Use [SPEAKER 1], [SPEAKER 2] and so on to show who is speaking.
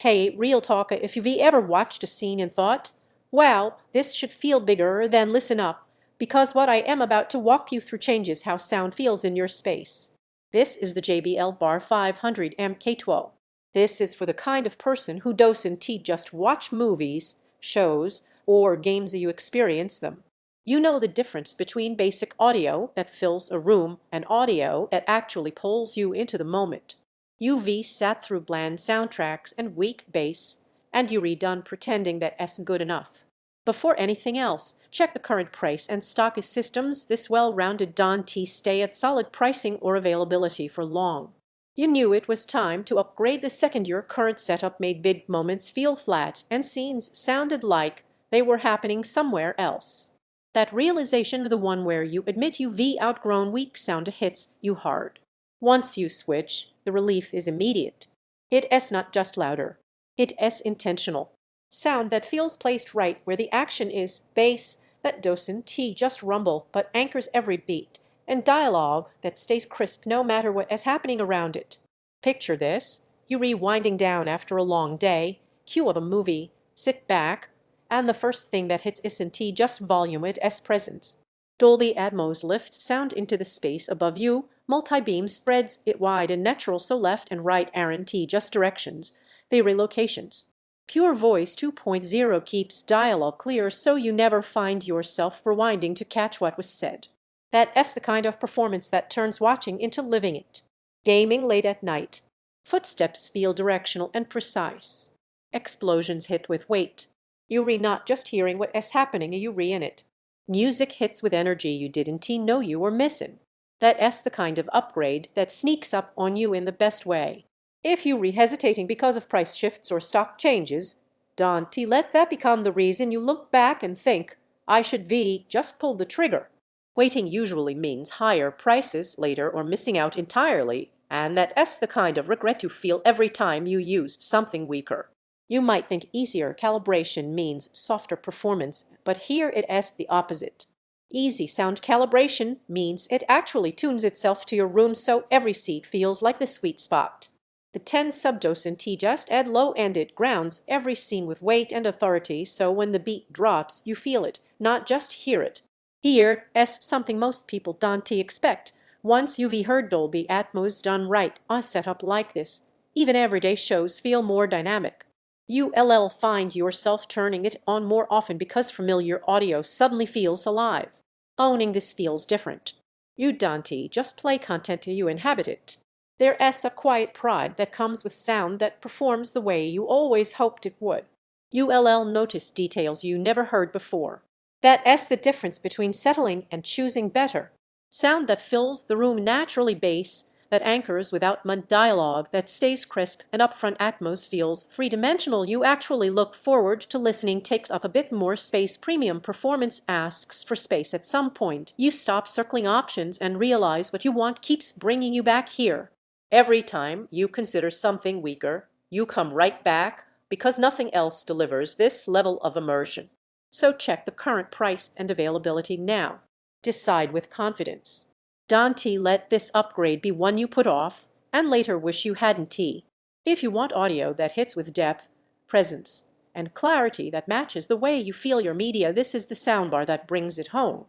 [SPEAKER 1] Hey, real talk, if you've ever watched a scene and thought, wow, this should feel bigger, then listen up, because what I am about to walk you through changes how sound feels in your space. This is the JBL Bar 500MK2. This is for the kind of person who doesn't just watch movies, shows, or games that you experience them. You know the difference between basic audio that fills a room and audio that actually pulls you into the moment. You've sat through bland soundtracks and weak bass, and you're done pretending that isn't good enough. Before anything else, check the current price and stock is systems this well-rounded don't stay at solid pricing or availability for long. You knew it was time to upgrade the second your current setup made big moments feel flat and scenes sounded like they were happening somewhere else. That realization of the one where you admit you've outgrown weak sound hits you hard. Once you switch, the relief is immediate. It's not just louder. It's intentional. Sound that feels placed right where the action is, bass that doesn't just rumble but anchors every beat, and dialogue that stays crisp no matter what is happening around it. Picture this. You rewinding down after a long day, cue of a movie, sit back, and the first thing that hits isn't just volume, it's presence. Dolby Atmos lifts sound into the space above you, MultiBeam spreads it wide and natural so left and right aren't just directions, they relocations. PureVoice 2.0 keeps dialogue clear so you never find yourself rewinding to catch what was said. That's the kind of performance that turns watching into living it. Gaming late at night. Footsteps feel directional and precise. Explosions hit with weight. You're not just hearing what is happening, you're in it. Music hits with energy you didn't know you were missing. That's the kind of upgrade that sneaks up on you in the best way. If you're hesitating because of price shifts or stock changes, don't let that become the reason you look back and think, I should just pull the trigger. Waiting usually means higher prices later or missing out entirely, and that's the kind of regret you feel every time you use something weaker. You might think easier calibration means softer performance, but here it is the opposite. Easy sound calibration means it actually tunes itself to your room so every seat feels like the sweet spot. The 10 subdosant just add low and it grounds every scene with weight and authority so when the beat drops you feel it, not just hear it. Here is something most people don't expect. Once you've heard Dolby Atmos done right on a setup like this, even everyday shows feel more dynamic. You'll find yourself turning it on more often because familiar audio suddenly feels alive. Owning this feels different. You don't just play content, you inhabit it. There is a quiet pride that comes with sound that performs the way you always hoped it would. You'll notice details you never heard before. That is the difference between settling and choosing better. Sound that fills the room naturally, bass that anchors without mud, dialogue that stays crisp and upfront, Atmos feels three-dimensional. You actually look forward to listening, takes up a bit more space. Premium performance asks for space at some point. You stop circling options and realize what you want keeps bringing you back here. Every time you consider something weaker, you come right back because nothing else delivers this level of immersion. So check the current price and availability now. Decide with confidence. Don't let this upgrade be one you put off and later wish you hadn't. If you want audio that hits with depth, presence, and clarity that matches the way you feel your media, this is the soundbar that brings it home.